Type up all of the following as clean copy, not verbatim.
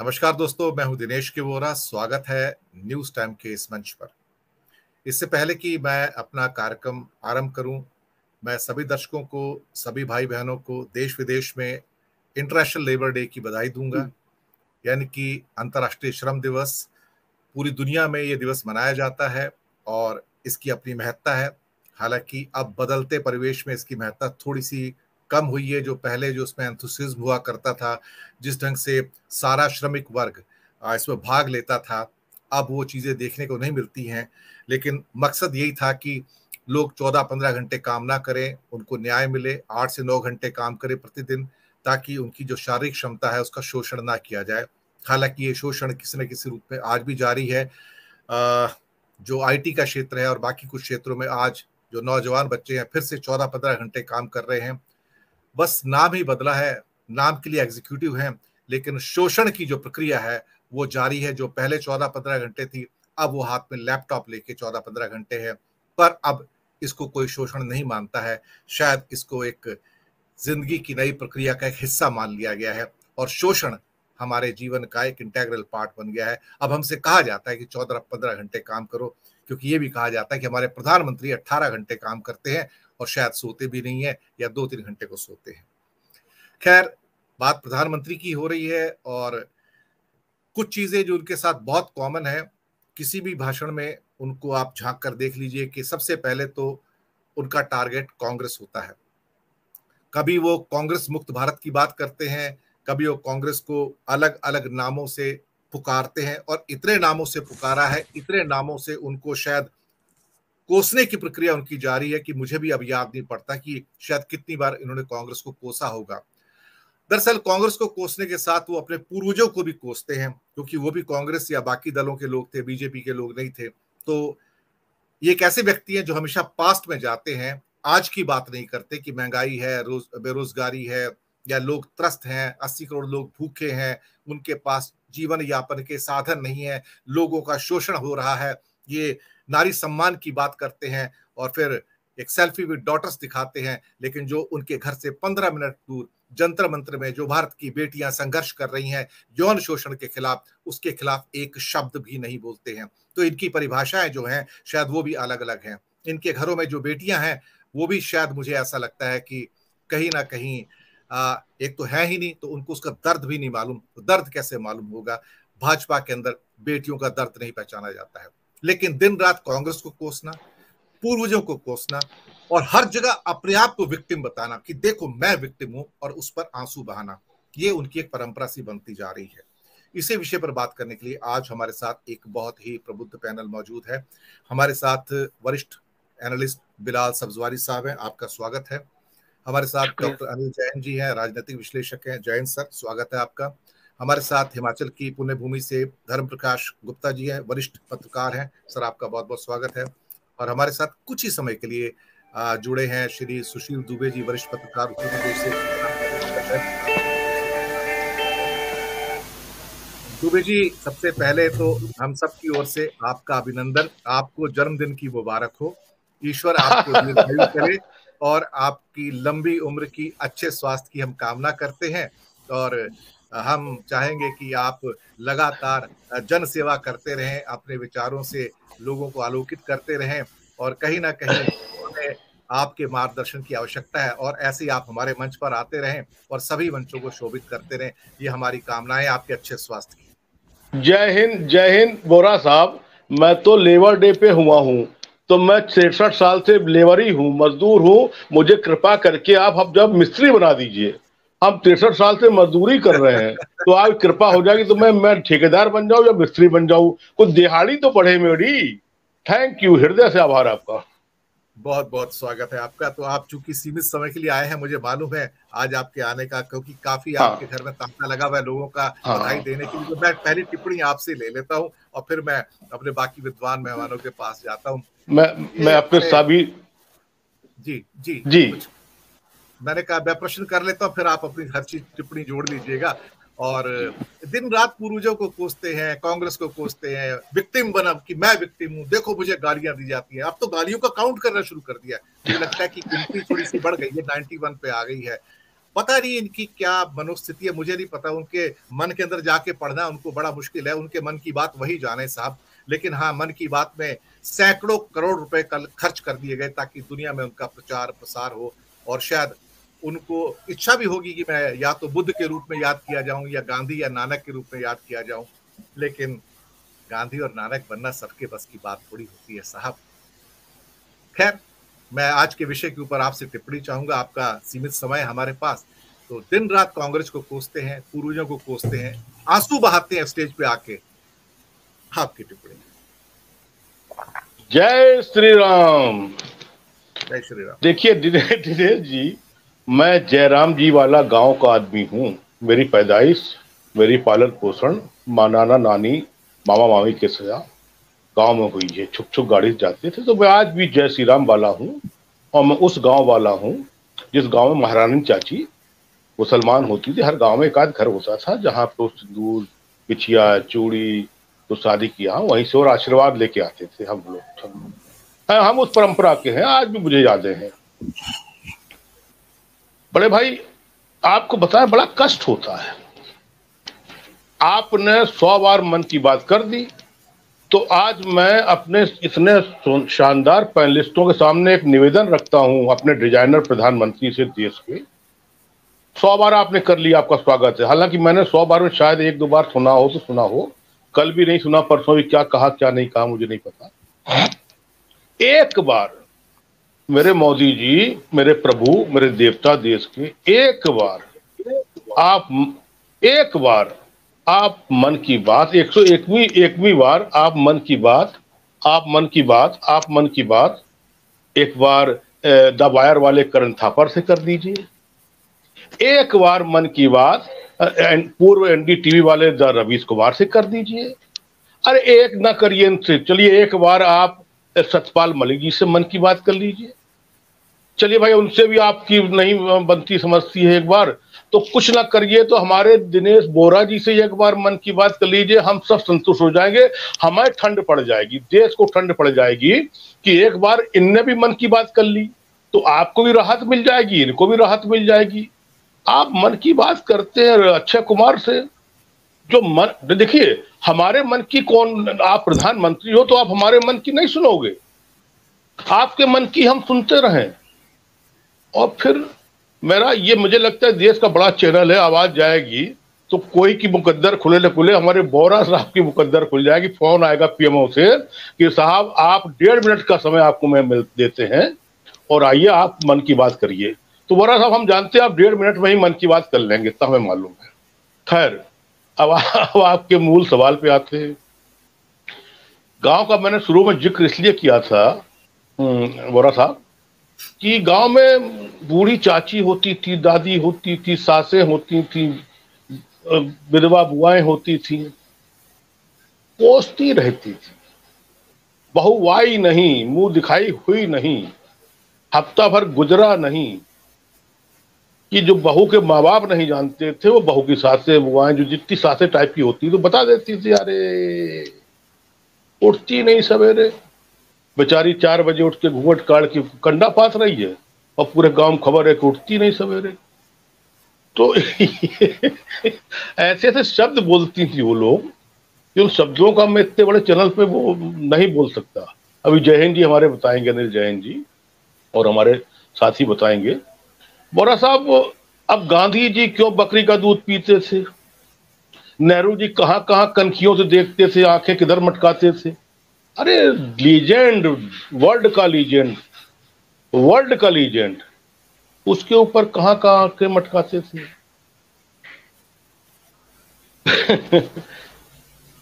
नमस्कार दोस्तों, मैं हूं दिनेश के वोरा। स्वागत है न्यूज टाइम के इस मंच पर। इससे पहले कि मैं अपना कार्यक्रम आरंभ करूं, मैं सभी दर्शकों को, सभी भाई बहनों को देश विदेश में इंटरनेशनल लेबर डे की बधाई दूंगा। यानी कि अंतर्राष्ट्रीय श्रम दिवस। पूरी दुनिया में ये दिवस मनाया जाता है और इसकी अपनी महत्ता है। हालांकि अब बदलते परिवेश में इसकी महत्ता थोड़ी सी कम हुई है। जो पहले जो उसमें एंथुसिज्म हुआ करता था, जिस ढंग से सारा श्रमिक वर्ग इसमें भाग लेता था, अब वो चीज़ें देखने को नहीं मिलती हैं। लेकिन मकसद यही था कि लोग 14-15 घंटे काम ना करें, उनको न्याय मिले, 8 से 9 घंटे काम करें प्रतिदिन, ताकि उनकी जो शारीरिक क्षमता है उसका शोषण ना किया जाए। हालांकि ये शोषण किसी न किसी रूप में आज भी जारी है। जो आईटी का क्षेत्र है और बाकी कुछ क्षेत्रों में आज जो नौजवान बच्चे हैं फिर से 14-15 घंटे काम कर रहे हैं। बस नाम ही बदला है, नाम के लिए एग्जीक्यूटिव हैं, लेकिन शोषण की जो प्रक्रिया है वो जारी है। जो पहले 14-15 घंटे थी, अब वो हाथ में लैपटॉप लेके 14-15 घंटे है। पर अब इसको कोई शोषण नहीं मानता है। शायद इसको एक जिंदगी की नई प्रक्रिया का एक हिस्सा मान लिया गया है और शोषण हमारे जीवन का एक इंटेग्रल पार्ट बन गया है। अब हमसे कहा जाता है कि 14-15 घंटे काम करो, क्योंकि ये भी कहा जाता है कि हमारे प्रधानमंत्री 18 घंटे काम करते हैं और शायद सोते भी नहीं है या 2-3 घंटे को सोते हैं। खैर, बात प्रधानमंत्री की हो रही है और कुछ चीजें जो उनके साथ बहुत कॉमन है। किसी भी भाषण में उनको आप झांक कर देख लीजिए कि सबसे पहले तो उनका टारगेट कांग्रेस होता है। कभी वो कांग्रेस मुक्त भारत की बात करते हैं, कभी वो कांग्रेस को अलग अलग नामों से पुकारते हैं और इतने नामों से पुकारा है, इतने नामों से उनको शायद कोसने की प्रक्रिया उनकी जारी है कि मुझे भी अब याद नहीं पड़ता कि शायद कितनी बार इन्होंने कांग्रेस को कोसा होगा। दरअसल कांग्रेस को कोसने के साथ वो अपने पूर्वजों को भी कोसते हैं, क्योंकि वो भी कांग्रेस या बाकी दलों के लोग थे, बीजेपी के लोग नहीं थे। तो ये एक ऐसे व्यक्ति हैं जो हमेशा पास्ट में जाते हैं, आज की बात नहीं करते कि महंगाई है, बेरोजगारी है या लोग त्रस्त हैं, 80 करोड़ लोग भूखे हैं, उनके पास जीवन यापन के साधन नहीं है, लोगों का शोषण हो रहा है। ये नारी सम्मान की बात करते हैं और फिर एक सेल्फी विद डॉटर्स दिखाते हैं। लेकिन जो उनके घर से 15 मिनट दूर जंतर मंत्र में जो भारत की बेटियां संघर्ष कर रही हैं यौन शोषण के खिलाफ, उसके खिलाफ एक शब्द भी नहीं बोलते हैं। तो इनकी परिभाषाएं जो हैं शायद वो भी अलग अलग हैं। इनके घरों में जो बेटियां हैं वो भी शायद मुझे ऐसा लगता है कि कहीं ना कहीं एक तो है ही नहीं, तो उनको उसका दर्द भी नहीं मालूम। तो दर्द कैसे मालूम होगा? भाजपा के अंदर बेटियों का दर्द नहीं पहचाना जाता है। लेकिन दिन रात कांग्रेस को कोसना, पूर्वजों को कोसना और हर जगह अपने आप को विक्टिम बताना कि देखो मैं विक्टिम हूं और उस पर आंसू बहाना, ये उनकी एक परंपरा सी बनती जा रही है। इसी विषय पर बात करने के लिए आज हमारे साथ एक बहुत ही प्रबुद्ध पैनल मौजूद है। हमारे साथ वरिष्ठ एनालिस्ट बिलाल सब्जवारी साहब हैं, आपका स्वागत है। हमारे साथ डॉक्टर अनिल जैन जी हैं, राजनीतिक विश्लेषक हैं। जैन सर, स्वागत है आपका। हमारे साथ हिमाचल की पुण्य भूमि से धर्म प्रकाश गुप्ता जी हैं, वरिष्ठ पत्रकार हैं। सर, आपका बहुत बहुत स्वागत है। और हमारे साथ कुछ ही समय के लिए जुड़े हैं श्री सुशील दुबे जी, वरिष्ठ पत्रकार, उत्तर प्रदेश से। दुबे जी, सबसे पहले तो हम सब की ओर से आपका अभिनंदन, आपको जन्मदिन की मुबारक हो। ईश्वर आपको दीर्घायु करे और आपकी लंबी उम्र की, अच्छे स्वास्थ्य की हम कामना करते हैं। और हम चाहेंगे कि आप लगातार जन सेवा करते रहें, अपने विचारों से लोगों को आलोकित करते रहें और कहीं ना कहीं हमें आपके मार्गदर्शन की आवश्यकता है और ऐसे ही आप हमारे मंच पर आते रहें और सभी मंचों को शोभित करते रहें। ये हमारी कामनाएं आपके अच्छे स्वास्थ्य की। जय हिंद बोरा साहब। मैं तो लेबर डे पे हुआ हूँ, तो मैं 63 साल से लेबर ही हूँ, मजदूर हूँ। मुझे कृपा करके आप अब जब मिस्त्री बना दीजिए। हम 63 साल से मजदूरी कर रहे हैं, तो आप कृपा हो जाएगी तो मैं ठेकेदार बन जाऊं या मिस्त्री बन जाऊं, कुछ दिहाड़ी तो बढ़े मेरी। थैंक यू, हृदय से आभार आपका। बहुत बहुत स्वागत है आपका। तो आप चूंकि सीमित समय के लिए आए हैं, मुझे मालूम है आज आपके आने का, क्योंकि काफी आपके घर में तांता लगा हुआ है लोगों का बधाई देने के लिए। तो मैं पहली टिप्पणी आपसे ले लेता हूं और फिर मैं अपने बाकी विद्वान मेहमानों के पास जाता हूं। मैं अपने सभी जी जी जी कुछ मैंने कहा मैं प्रश्न कर लेता हूं, फिर आप अपनी हर चीज टिप्पणी जोड़ लीजिएगा। और दिन रात पूर्वजों को कोसते हैं, कांग्रेस को कोसते हैं, विक्टिम बना कि मैं विक्टिम हूं, देखो मुझे गालियां दी जाती हैं। अब तो गालियों का काउंट करना शुरू कर दिया। मुझे लगता है कि गिनती थोड़ी सी बढ़ गई है, 91 पे आ गई है। पता नहीं इनकी क्या मनोस्थिति है, मुझे नहीं पता। उनके मन के अंदर जाके पढ़ना उनको बड़ा मुश्किल है, उनके मन की बात वही जाने साहब। लेकिन हाँ, मन की बात में सैकड़ों करोड़ रुपए कल खर्च कर दिए गए ताकि दुनिया में उनका प्रचार प्रसार हो। और शायद उनको इच्छा भी होगी कि मैं या तो बुद्ध के रूप में याद किया जाऊं या गांधी या नानक के रूप में याद किया जाऊं, लेकिन गांधी और नानक बनना सबके बस की बात थोड़ी होती है साहब। खैर, मैं आज के विषय के ऊपर आपसे टिप्पणी चाहूंगा। आपका सीमित समय है हमारे पास, तो दिन रात कांग्रेस को कोसते हैं, पूर्वजों को कोसते हैं, आंसू बहाते हैं स्टेज पे आके। आपकी टिप्पणी। जय श्री राम। जय श्री राम। देखिए दिनेश जी, मैं जयराम जी वाला गांव का आदमी हूँ। मेरी पैदाइश, मेरी पालन पोषण माँ नाना नानी मामा मामी के साथ गांव में हुई है। छुक छुक गाड़ी से जाते थे। तो मैं आज भी जय श्री राम वाला हूँ, और मैं उस गांव वाला हूँ जिस गांव में महारानी चाची मुसलमान होती थी। हर गांव में एक आध घर होता था जहाँ पे सिंदूर, बिछिया, चूड़ी तो शादी किया, वहीं से और आशीर्वाद लेके आते थे हम लोग। हम उस परंपरा के हैं, आज भी मुझे यादें हैं। बड़े भाई, आपको बताएं, बड़ा कष्ट होता है। आपने 100 बार मन की बात कर दी, तो आज मैं अपने इतने शानदार पैनलिस्टों के सामने एक निवेदन रखता हूं, अपने डिजाइनर प्रधानमंत्री से देश के। 100 बार आपने कर लिया, आपका स्वागत है। हालांकि मैंने 100 बार में शायद 1-2 बार सुना हो तो सुना हो, कल भी नहीं सुना, परसों भी क्या कहा क्या नहीं कहा मुझे नहीं पता। एक बार मेरे मोदी जी, मेरे प्रभु, मेरे देवता देश के, एक बार आप मन की बात 101वीं बार आप मन की बात एक बार द वायर वाले करण थापर से कर दीजिए। एक बार मन की बात पूर्व एनडीटीवी वाले द रवीश कुमार से कर दीजिए। अरे एक ना करिए इनसे, चलिए एक बार आप सतपाल मलिक जी से मन की बात कर लीजिए। चलिए भाई, उनसे भी आपकी नहीं बनती समझती है एक बार, तो कुछ ना करिए तो हमारे दिनेश बोरा जी से एक बार मन की बात कर लीजिए। हम सब संतुष्ट हो जाएंगे, हमें ठंड पड़ जाएगी, देश को ठंड पड़ जाएगी कि एक बार इनने भी मन की बात कर ली, तो आपको भी राहत मिल जाएगी, इनको भी राहत मिल जाएगी। आप मन की बात करते हैं अक्षय कुमार से, जो मन, देखिए हमारे मन की कौन, आप प्रधानमंत्री हो तो आप हमारे मन की नहीं सुनोगे, आपके मन की हम सुनते रहें। और फिर मेरा ये, मुझे लगता है देश का बड़ा चैनल है, आवाज जाएगी तो कोई की मुकद्दर खुले न खुले, हमारे बोरा साहब की मुकद्दर खुल जाएगी। फोन आएगा पीएमओ से कि साहब आप 1.5 मिनट का समय आपको मैं देते हैं और आइए आप मन की बात करिए। तो बोरा साहब, हम जानते हैं आप 1.5 मिनट में ही मन की बात कर लेंगे, इतना हमें मालूम है। खैर, अब आपके मूल सवाल पे आते हैं। गांव का मैंने शुरू में जिक्र इसलिए किया था बोरा साहब कि गांव में बूढ़ी चाची होती थी, दादी होती थी, सासें होती थी, विधवा बुआएं होती थी, कोसती रहती थी, बहुवाई नहीं, मुंह दिखाई हुई नहीं, हफ्ता भर गुजरा नहीं कि जो बहू के माँ बाप नहीं जानते थे वो बहू की सासें बुआएं, जो जितनी सासें टाइप की होती तो बता देती थी, अरे उठती नहीं सवेरे, बेचारी 4 बजे उठ के घूंघट काट के कंडा पास रही है और पूरे गांव में खबर है कि उठती नहीं सवेरे। तो ऐसे ऐसे शब्द बोलती थी वो लोग, उन शब्दों का मैं इतने बड़े चैनल पे वो नहीं बोल सकता। अभी जय हिंद जी हमारे बताएंगे, अनिल जय हिंद जी और हमारे साथी बताएंगे। बोरा साहब, अब गांधी जी क्यों बकरी का दूध पीते थे, नेहरू जी कहां कहां कनखियों से देखते थे, आंखें किधर मटकाते थे। अरे लीजेंड, वर्ल्ड का लीजेंड, उसके ऊपर कहां कहां आंखें मटकाते थे।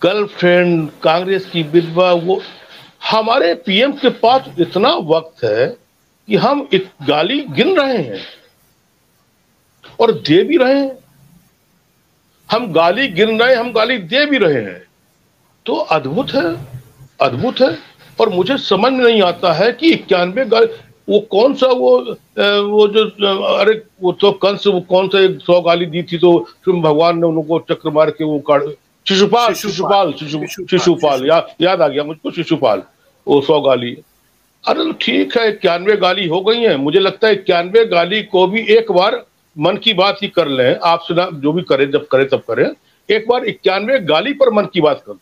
गर्लफ्रेंड, कांग्रेस की विधवा, वो हमारे पीएम के पास इतना वक्त है कि हम एक गाली गिन रहे हैं और दे भी रहे हैं। हम गाली गिन रहे हैं, हम गाली दे भी रहे हैं, तो अद्भुत है, अद्भुत है। और मुझे समझ में नहीं आता है कि 91 गाली, वो कौन सा वो जो, अरे वो तो कंस, वो कौन सा 100 गाली दी थी तो फिर भगवान ने उनको चक्र मार के वो काट, शिशुपाल याद आ गया मुझको, शिशुपाल, वो 100 गाली। अरे ठीक है, 91 गाली हो गई है, मुझे लगता है 91 गाली को भी एक बार मन की बात ही कर लें, आप सुना जो भी करें, जब करें तब करें, एक बार 91 गाली पर मन की बात कर दो।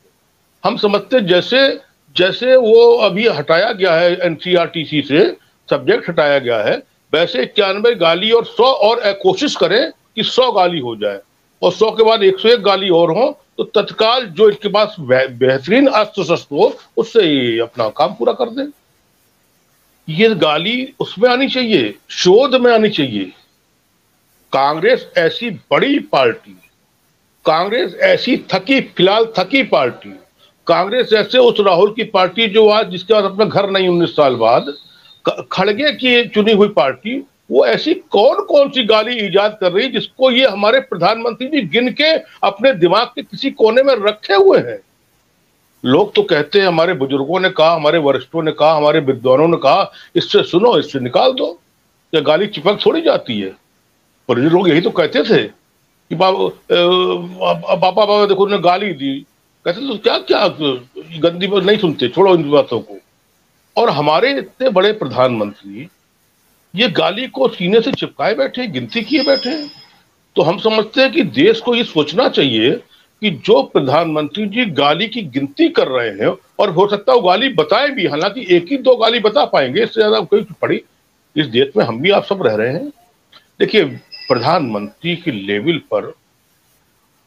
हम समझते जैसे जैसे वो अभी हटाया गया है एनसीईआरटी से, सब्जेक्ट हटाया गया है, वैसे 91 गाली और 100 और कोशिश करें कि 100 गाली हो जाए, और 100 के बाद 101 गाली और हो, तो तत्काल जो इनके पास बेहतरीन अस्त्र शस्त्र हो उससे ये अपना काम पूरा कर दें। ये गाली उसमें आनी चाहिए, शोध में आनी चाहिए। कांग्रेस ऐसी बड़ी पार्टी, कांग्रेस ऐसी फिलहाल थकी पार्टी, कांग्रेस ऐसे उस राहुल की पार्टी जो आज जिसके पास अपना घर नहीं 19 साल बाद, खड़गे की चुनी हुई पार्टी, वो ऐसी कौन कौन सी गाली इजाद कर रही जिसको ये हमारे प्रधानमंत्री जी गिन के अपने दिमाग के किसी कोने में रखे हुए हैं। लोग तो कहते हैं, हमारे बुजुर्गों ने कहा, हमारे वरिष्ठों ने कहा, हमारे विद्वानों ने कहा, इससे सुनो, इससे निकाल दो, या गाली चिपक थोड़ी जाती है। पर ये लोग यही तो कहते थे कि पापा बाबा देखो उन्होंने गाली दी, कहते तो क्या क्या गंदी बात, नहीं सुनते, छोड़ो इन बातों को। और हमारे इतने बड़े प्रधानमंत्री ये गाली को सीने से चिपकाए बैठे, गिनती किए बैठे। तो हम समझते हैं कि देश को ये सोचना चाहिए कि जो प्रधानमंत्री जी गाली की गिनती कर रहे हैं, और हो सकता है वो गाली बताए भी, हालांकि एक ही दो गाली बता पाएंगे, इससे ज्यादा कोई पड़ी। इस देश में हम भी आप सब रह रहे हैं। देखिए, प्रधानमंत्री के लेवल पर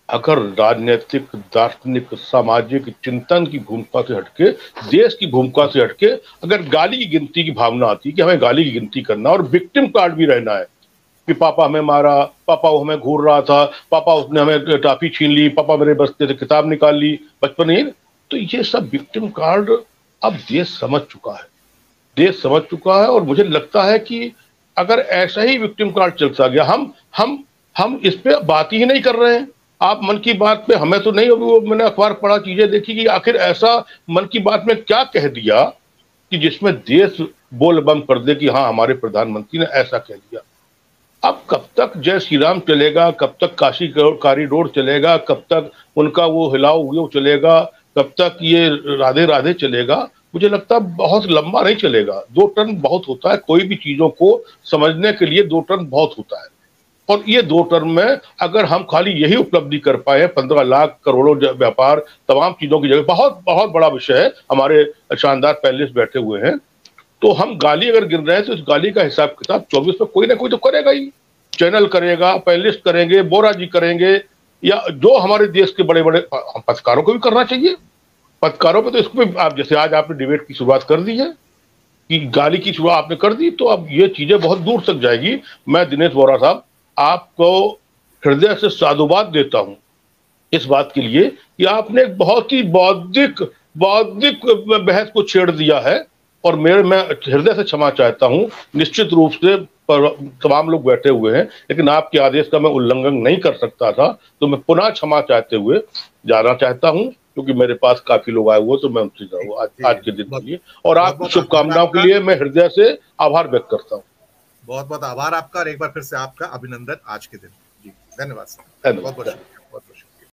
अगर राजनीतिक, दार्शनिक, सामाजिक चिंतन की भूमिका से हटके, देश की भूमिका से हटके अगर गाली की गिनती की भावना आती कि हमें गाली की गिनती करना और विक्टिम कार्ड भी रहना है कि पापा हमें मारा, पापा वो हमें घूर रहा था, पापा उसने हमें टॉफी छीन ली, पापा मेरे बस्ते से किताब निकाल ली बचपन ही, तो ये सब विक्टिम कार्ड अब देश समझ चुका है, देश समझ चुका है। और मुझे लगता है कि अगर ऐसा ही विक्टिम कार्ड चलता गया, हम इस पे बात ही नहीं कर रहे हैं। आप मन की बात पे, हमें तो नहीं, वो मैंने अखबार पढ़ा, चीजें देखी कि आखिर ऐसा मन की बात में क्या कह दिया कि जिसमें देश बोल बंद कर दे कि हाँ हमारे प्रधानमंत्री ने ऐसा कह दिया। अब कब तक जय श्री राम चलेगा, कब तक काशी कॉरिडोर चलेगा, कब तक उनका वो हिलाओ वो चलेगा, कब तक ये राधे राधे चलेगा, मुझे लगता है बहुत लंबा नहीं चलेगा। 2 टर्म बहुत होता है, कोई भी चीजों को समझने के लिए 2 टर्म बहुत होता है। और ये 2 टर्म में अगर हम खाली यही उपलब्धि कर पाए, 15 लाख करोड़ों व्यापार, तमाम चीजों की जगह, बहुत बहुत बड़ा विषय है, हमारे शानदार पैनलिस्ट बैठे हुए हैं, तो हम गाली अगर गिन रहे हैं तो इस गाली का हिसाब किताब 24 में कोई ना कोई तो करेगा ही। चैनल करेगा, पैनलिस्ट करेंगे, बोरा जी करेंगे, या जो हमारे देश के बड़े बड़े पत्रकारों को भी करना चाहिए। पत्रकारों पे तो इसको भी, आप जैसे आज आपने डिबेट की शुरुआत कर दी है कि गाली की शुरुआत आपने कर दी, तो अब ये चीजें बहुत दूर तक जाएगी। मैं दिनेश बोरा साहब आपको हृदय से साधुवाद देता हूं इस बात के लिए कि आपने एक बहुत ही बौद्धिक बहस को छेड़ दिया है, और मैं हृदय से क्षमा चाहता हूं। निश्चित रूप से तमाम लोग बैठे हुए हैं, लेकिन आपके आदेश का मैं उल्लंघन नहीं कर सकता था, तो मैं पुनः क्षमा चाहते हुए जाना चाहता हूं, क्योंकि मेरे पास काफी लोग आए हुए, तो मैं उनसे जाऊँ आज के दिन के लिए, और आपकी शुभकामनाओं के लिए मैं हृदय से आभार व्यक्त करता हूँ। बहुत बहुत आभार आपका, और एक बार फिर से आपका अभिनंदन आज के दिन। जी धन्यवाद सर, बहुत बहुत शुक्रिया।